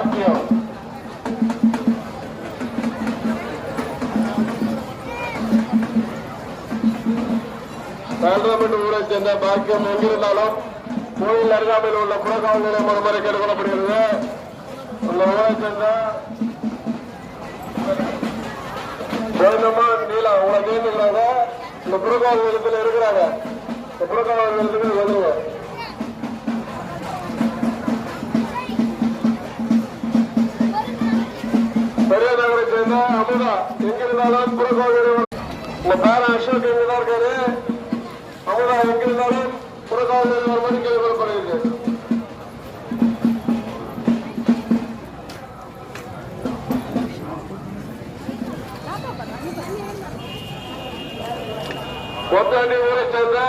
பாக்கியம். தாழ்வாப்பட்டு ஊரை சேர்ந்த பாக்கியம் எங்கிருந்தாலும் கோயில் அருகாமையில் உள்ள புறக்காவல் நிலையம் முறை கேட்டுக்கொள்ளப்படுகிறது. உள்ள ஊரை சேர்ந்த நீலா உங்களை கேட்டுக்கிறாங்க. இந்த புறக்காவல் நிலையத்தில் இருக்கிறாங்க. இந்த புறக்காவல் நிலையத்துக்கு வந்துருங்க. பெரிய நகரை சேர்ந்த அமுதா எங்கிருந்தாலும் புறக்காவல் உங்க பேரன் அசோக் எங்கதான் இருக்காரு. அமுதா எங்கிருந்தாலும் புறக்காவல் நிலையம் மாதிரி கேள்விப்படப்படுகிறது. கொத்தாண்டி ஊரை சேர்ந்த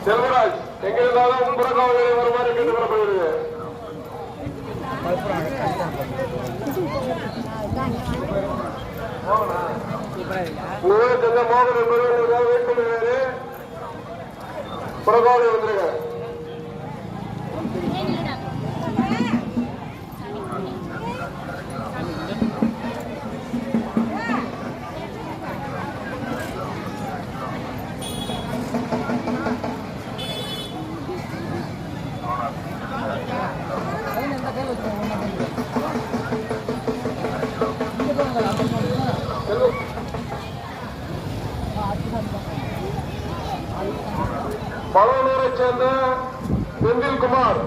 செல்வராஜ் எங்கிருந்தாலும் புறக்காவல் நிலையம் வருமாறு கேட்டுக்கொள்ளப்படுகிறது. ஊரை சேர்ந்த மோகன் என்பவர் வெயிட் பண்ணுறாரு. புறக்காவல் வந்துருங்க. பழனூரை சேர்ந்த செந்தில்குமார்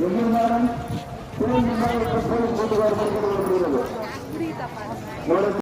எங்கிருந்தாலும்